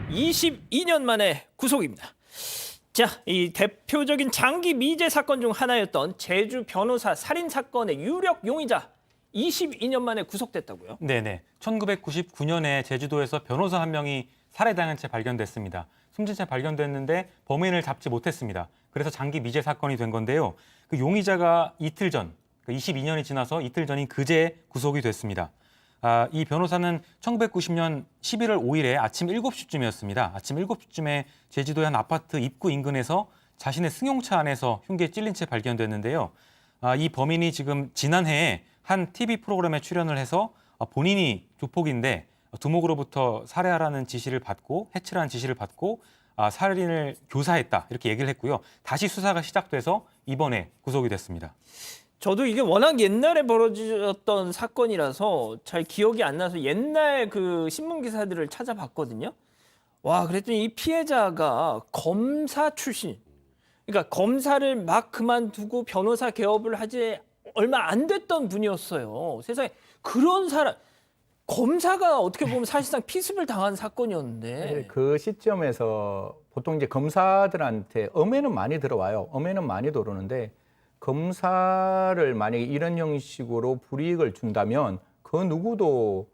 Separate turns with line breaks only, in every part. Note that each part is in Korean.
22년 만에 구속입니다. 자, 이 대표적인 장기 미제 사건 중 하나였던 제주 변호사 살인 사건의 유력 용의자 22년 만에 구속됐다고요?
네네. 1999년에 제주도에서 변호사 한 명이 살해당한 채 발견됐습니다. 숨진 채 발견됐는데 범인을 잡지 못했습니다. 그래서 장기 미제 사건이 된 건데요. 그 용의자가 이틀 전, 22년이 지나서 이틀 전인 그제 구속이 됐습니다. 이 변호사는 1990년 11월 5일에 아침 7시쯤이었습니다. 아침 7시쯤에 제주도의 한 아파트 입구 인근에서 자신의 승용차 안에서 흉기에 찔린 채 발견됐는데요. 이 범인이 지금 지난해에 한 TV 프로그램에 출연을 해서 본인이 조폭인데 두목으로부터 살해하라는 지시를 받고 해치라는 지시를 받고 살인을 교사했다 이렇게 얘기를 했고요. 다시 수사가 시작돼서 이번에 구속이 됐습니다.
저도 이게 워낙 옛날에 벌어졌던 사건이라서 잘 기억이 안 나서 옛날 그 신문 기사들을 찾아봤거든요. 와, 그랬더니 이 피해자가 검사 출신. 그러니까 검사를 막 그만두고 변호사 개업을 하지 얼마 안 됐던 분이었어요. 세상에 그런 사람, 검사가 어떻게 보면 사실상 피습을 당한 사건이었는데.
그 시점에서 보통 이제 검사들한테 엄해는 많이 들어와요. 엄해는 많이 들어오는데 검사를 만약에 이런 형식으로 불이익을 준다면 그 누구도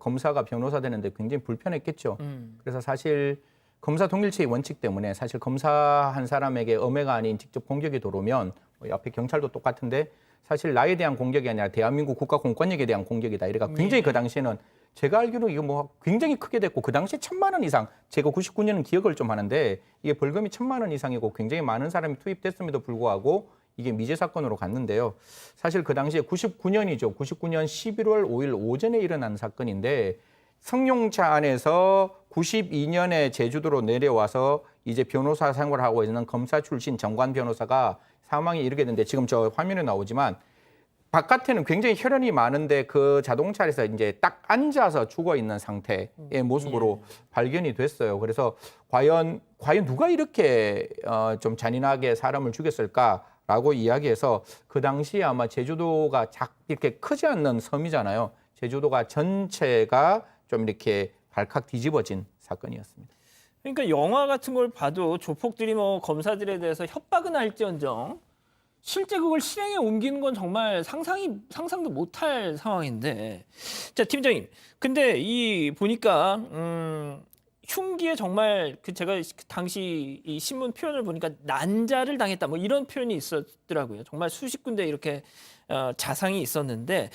검사가 변호사 되는데 굉장히 불편했겠죠. 그래서 사실 검사 동일체의 원칙 때문에 사실 검사 한 사람에게 엄해가 아닌 직접 공격이 들어오면 옆에 경찰도 똑같은데 사실 나에 대한 공격이 아니라 대한민국 국가 공권력에 대한 공격이다. 이래가 굉장히 그 당시에는 제가 알기로 이거 뭐 굉장히 크게 됐고 그 당시에 1,000만 원 이상, 제가 99년은 기억을 좀 하는데 이게 벌금이 1,000만 원 이상이고 굉장히 많은 사람이 투입됐음에도 불구하고 이게 미제 사건으로 갔는데요. 사실 그 당시에 99년이죠. 99년 11월 5일 오전에 일어난 사건인데 승용차 안에서 92년에 제주도로 내려와서 이제 변호사 생활을 하고 있는 검사 출신 정관 변호사가 사망에 이르게 됐는데 지금 저 화면에 나오지만 바깥에는 굉장히 혈흔이 많은데 그 자동차에서 이제 딱 앉아서 죽어 있는 상태의 모습으로 발견이 됐어요. 그래서 과연 누가 이렇게 좀 잔인하게 사람을 죽였을까라고 이야기해서 그 당시에 아마 제주도가 이렇게 크지 않는 섬이잖아요. 제주도가 전체가 좀 이렇게 발칵 뒤집어진 사건이었습니다.
그러니까 영화 같은 걸 봐도 조폭들이 뭐 검사들에 대해서 협박은 할지언정 실제 그걸 실행에 옮기는 건 정말 상상도 못할 상황인데. 자, 팀장님. 근데 이 보니까 흉기에 정말 그 제가 당시 이 신문 표현을 보니까 난자를 당했다 뭐 이런 표현이 있었더라고요. 정말 수십 군데 이렇게 자상이 있었는데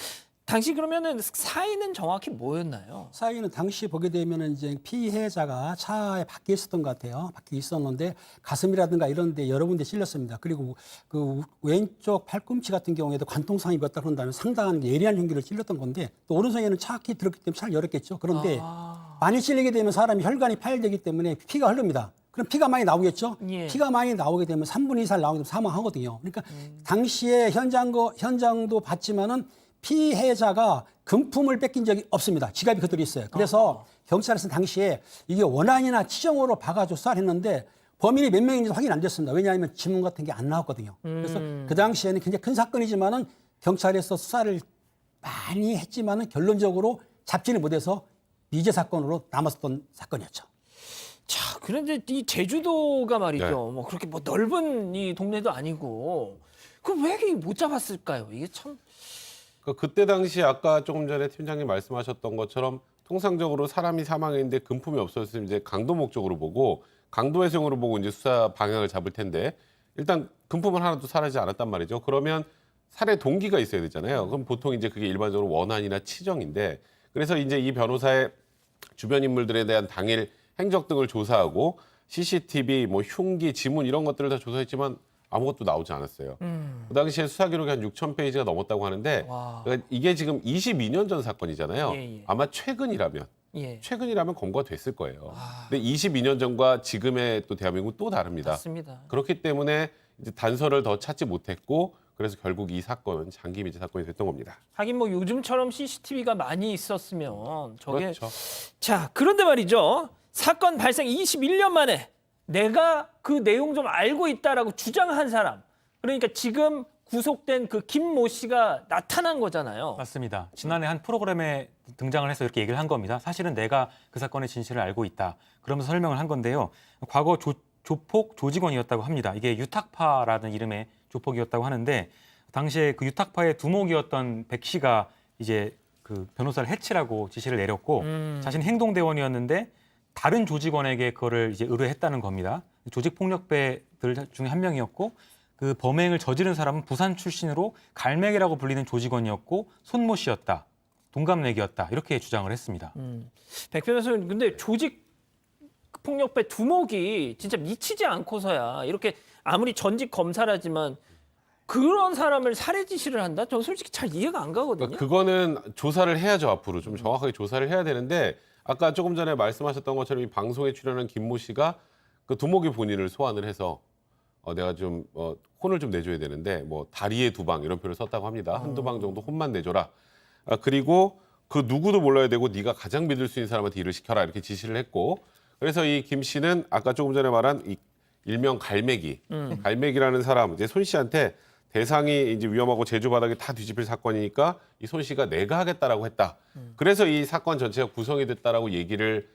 당시 그러면은 사인은 정확히 뭐였나요?
사인은 당시 보게 되면은 이제 피해자가 차에 밖에 있었던 것 같아요. 밖에 있었는데 가슴이라든가 이런 데 여러 군데 찔렸습니다. 그리고 그 왼쪽 팔꿈치 같은 경우에도 관통상이 입었다 그런다면 상당한 예리한 흉기를 찔렸던 건데 또 오른손에는 차키 들었기 때문에 차를 열었겠죠. 그런데 많이 찔리게 되면 사람이 혈관이 파열되기 때문에 피가 흐릅니다. 그럼 피가 많이 나오겠죠?
예.
피가 많이 나오게 되면 3분의 2 이상 나오게 되면 사망하거든요. 그러니까 당시에 현장도 봤지만은 피해자가 금품을 뺏긴 적이 없습니다. 지갑이 그대로 있어요. 그래서 경찰에서는 당시에 이게 원한이나 치정으로 봐가지고 수사했는데 범인이 몇 명인지 확인 안 됐습니다. 왜냐하면 지문 같은 게 안 나왔거든요. 그래서 그 당시에는 굉장히 큰 사건이지만은 경찰에서 수사를 많이 했지만은 결론적으로 잡지를 못해서 미제 사건으로 남았었던 사건이었죠.
자, 그런데 이 제주도가 말이죠.
네.
뭐 그렇게 뭐 넓은 이 동네도 아니고 그 왜 못 잡았을까요? 이게 참.
그때 당시 아까 조금 전에 팀장님 말씀하셨던 것처럼 통상적으로 사람이 사망했는데 금품이 없었으면 이제 강도 목적으로 보고 강도 회생으로 보고 이제 수사 방향을 잡을 텐데 일단 금품은 하나도 사라지지 않았단 말이죠. 그러면 살해 동기가 있어야 되잖아요. 그럼 보통 이제 그게 일반적으로 원한이나 치정인데 그래서 이제 이 변호사의 주변 인물들에 대한 당일 행적 등을 조사하고 CCTV, 뭐 흉기, 지문 이런 것들을 다 조사했지만 아무것도 나오지 않았어요. 그 당시에 수사 기록이 한 6,000페이지가 넘었다고 하는데 그러니까 이게 지금 22년 전 사건이잖아요.
예.
아마 최근이라면 검거가 됐을 거예요. 근데 22년 전과 지금의 또 대한민국은 또 다릅니다.
맞습니다.
그렇기 때문에 이제 단서를 더 찾지 못했고 그래서 결국 이 사건은 장기 미제 사건이 됐던 겁니다.
하긴 뭐 요즘처럼 CCTV가 많이 있었으면 저게.
그렇죠.
자, 그런데 말이죠. 사건 발생 21년 만에 내가 그 내용 좀 알고 있다라고 주장한 사람. 그러니까 지금 구속된 그 김모 씨가 나타난 거잖아요.
맞습니다. 지난해 한 프로그램에 등장을 해서 이렇게 얘기를 한 겁니다. 사실은 내가 그 사건의 진실을 알고 있다. 그러면서 설명을 한 건데요. 과거 조폭 조직원이었다고 합니다. 이게 유탁파라는 이름의 조폭이었다고 하는데 당시에 그 유탁파의 두목이었던 백 씨가 이제 그 변호사를 해치라고 지시를 내렸고 자신 행동대원이었는데 다른 조직원에게 그거를 이제 의뢰했다는 겁니다. 조직폭력배들 중에 한 명이었고 그 범행을 저지른 사람은 부산 출신으로 갈매기라고 불리는 조직원이었고 손모 씨였다. 동갑내기였다. 이렇게 주장을 했습니다.
백 변호사님, 근데 조직 폭력배 두목이 진짜 미치지 않고서야 이렇게 아무리 전직 검사라지만 그런 사람을 살해 지시를 한다? 저 솔직히 잘 이해가 안 가거든요.
그러니까 그거는 조사를 해야죠. 앞으로 좀 정확하게 조사를 해야 되는데 아까 조금 전에 말씀하셨던 것처럼 이 방송에 출연한 김모 씨가 그 두목이 본인을 소환을 해서 내가 좀 혼을 좀 내줘야 되는데 뭐 다리에 2방 이런 표현을 썼다고 합니다. 한두 방 정도 혼만 내줘라. 그리고 그 누구도 몰라야 되고 네가 가장 믿을 수 있는 사람한테 일을 시켜라 이렇게 지시를 했고 그래서 이 김 씨는 아까 조금 전에 말한 이 일명 갈매기, 갈매기라는 사람 이제 손 씨한테 대상이 이제 위험하고 제주 바닥에 다 뒤집힐 사건이니까 이 손 씨가 내가 하겠다라고 했다. 그래서 이 사건 전체가 구성이 됐다라고 얘기를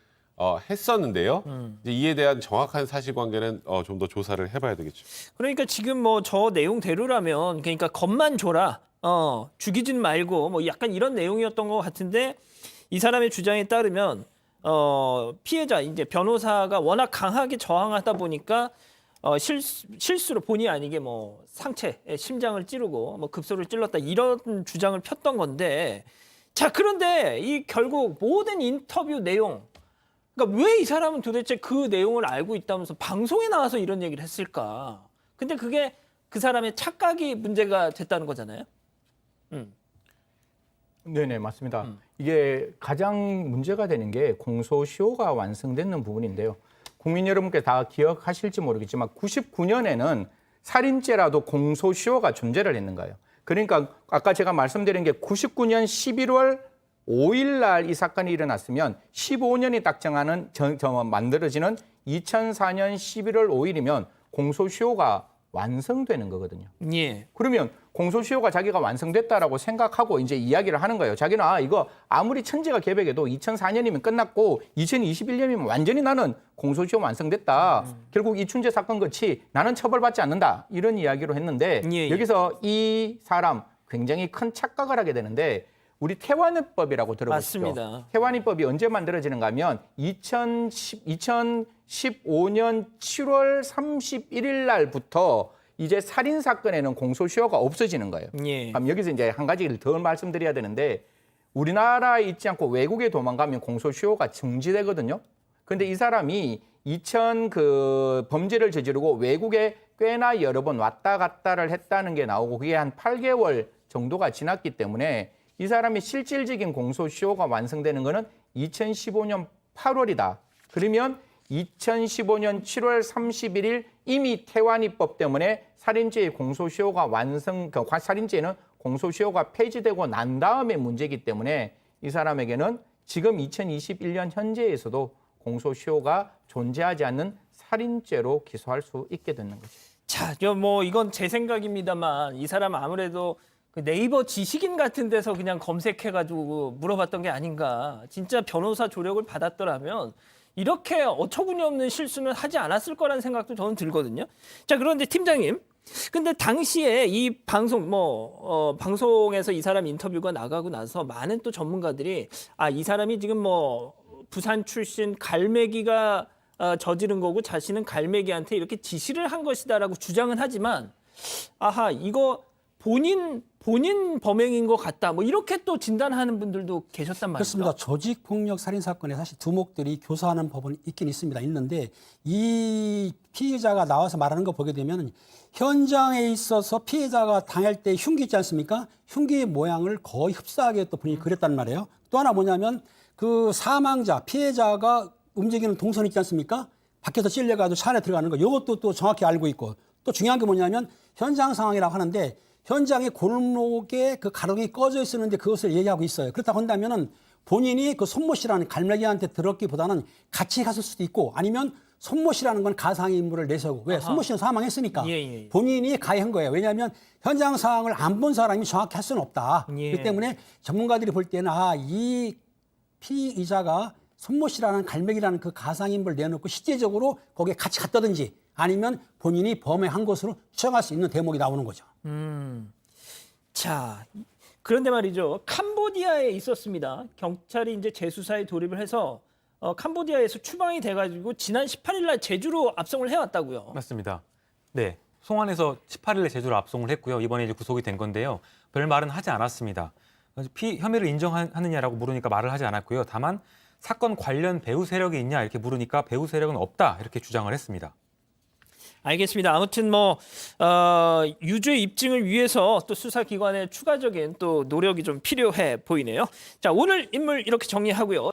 했었는데요. 이제 이에 대한 정확한 사실관계는 좀 더 조사를 해봐야 되겠죠.
그러니까 지금 뭐 저 내용대로라면 그러니까 겁만 줘라. 죽이진 말고 뭐 약간 이런 내용이었던 것 같은데 이 사람의 주장에 따르면 피해자 이제 변호사가 워낙 강하게 저항하다 보니까 실수로 본의 아니게 뭐 상체, 심장을 찌르고 뭐 급소를 찔렀다 이런 주장을 폈던 건데 자 그런데 이 결국 모든 인터뷰 내용 그러니까 왜 이 사람은 도대체 그 내용을 알고 있다면서 방송에 나와서 이런 얘기를 했을까? 근데 그게 그 사람의 착각이 문제가 됐다는 거잖아요.
네네, 맞습니다. 이게 가장 문제가 되는 게 공소시효가 완성되는 부분인데요. 국민 여러분께 다 기억하실지 모르겠지만 99년에는 살인죄라도 공소시효가 존재를 했는 거예요. 그러니까 아까 제가 말씀드린 게 99년 11월 5일 날 이 사건이 일어났으면 15년이 딱 정하는 만들어지는 2004년 11월 5일이면 공소시효가 완성되는 거거든요.
예.
그러면 공소시효가 자기가 완성됐다라고 생각하고 이제 이야기를 하는 거예요. 자기는 이거 아무리 천지가 개벽해도 2004년이면 끝났고 2021년이면 완전히 나는 공소시효 완성됐다. 결국 이춘재 사건 같이 나는 처벌받지 않는다. 이런 이야기로 했는데
예.
여기서 이 사람 굉장히 큰 착각을 하게 되는데 우리 태완이법이라고 들어보시죠.
맞습니다.
태완이법이 언제 만들어지는가 하면 2015년 7월 31일 날부터 이제 살인 사건에는 공소시효가 없어지는 거예요.
예.
그럼 여기서 이제 한 가지를 더 말씀드려야 되는데 우리나라에 있지 않고 외국에 도망가면 공소시효가 중지되거든요. 그런데 이 사람이 그 범죄를 저지르고 외국에 꽤나 여러 번 왔다 갔다를 했다는 게 나오고 그게 한 8개월 정도가 지났기 때문에 이 사람이 실질적인 공소시효가 완성되는 거는 2015년 8월이다. 그러면 2015년 7월 31일 이미 태완이법 때문에 살인죄의 공소시효가 살인죄는 공소시효가 폐지되고 난 다음에 문제이기 때문에 이 사람에게는 지금 2021년 현재에서도 공소시효가 존재하지 않는 살인죄로 기소할 수 있게 되는 거죠.
자, 뭐 이건 제 생각입니다만 이 사람 아무래도 그 네이버 지식인 같은 데서 그냥 검색해가지고 물어봤던 게 아닌가. 진짜 변호사 조력을 받았더라면 이렇게 어처구니없는 실수는 하지 않았을 거라는 생각도 저는 들거든요. 자, 그런데 팀장님, 근데 당시에 이 방송 방송에서 이 사람 인터뷰가 나가고 나서 많은 또 전문가들이 이 사람이 지금 뭐 부산 출신 갈매기가 저지른 거고 자신은 갈매기한테 이렇게 지시를 한 것이다라고 주장은 하지만 이거 본인 범행인 것 같다. 뭐 이렇게 또 진단하는 분들도 계셨단 말이죠.
그렇습니다. 조직폭력 살인 사건에 사실 두목들이 교사하는 법은 있긴 있는데 이 피해자가 나와서 말하는 거 보게 되면 현장에 있어서 피해자가 당할 때 흉기 있지 않습니까? 흉기의 모양을 거의 흡사하게 또 본인이 그렸단 말이에요. 또 하나 뭐냐면 그 사망자, 피해자가 움직이는 동선 있지 않습니까? 밖에서 찔려가지고 차 안에 들어가는 거 이것도 또 정확히 알고 있고 또 중요한 게 뭐냐면 현장 상황이라고 하는데 현장의 골목에 그 가로등이 꺼져 있었는데 그것을 얘기하고 있어요. 그렇다고 한다면은 본인이 그 손모 씨라는 갈매기한테 들었기보다는 같이 갔을 수도 있고 아니면 손모 씨라는 건 가상의 인물을 내세우고 왜 손모 씨는 사망했으니까
예.
본인이 가해한 거예요. 왜냐하면 현장 상황을 안 본 사람이 정확히 할 수는 없다.
예.
그렇기 때문에 전문가들이 볼 때는 이 피의자가 손모 씨라는 갈매기라는 그 가상의 인물을 내놓고 실제적으로 거기에 같이 갔다든지 아니면 본인이 범행한 것으로 추정할 수 있는 대목이 나오는 거죠.
자, 그런데 말이죠. 캄보디아에 있었습니다. 경찰이 이제 재수사에 돌입을 해서 캄보디아에서 추방이 돼가지고 지난 18일 날 제주로 압송을 해왔다고요.
맞습니다. 네, 송환해서 18일에 제주로 압송을 했고요. 이번에 이제 구속이 된 건데요. 별 말은 하지 않았습니다. 혐의를 인정하느냐라고 물으니까 말을 하지 않았고요. 다만 사건 관련 배후 세력이 있냐 이렇게 물으니까 배후 세력은 없다 이렇게 주장을 했습니다.
알겠습니다. 아무튼 유죄 입증을 위해서 또 수사기관의 추가적인 또 노력이 좀 필요해 보이네요. 자, 오늘 인물 이렇게 정리하고요.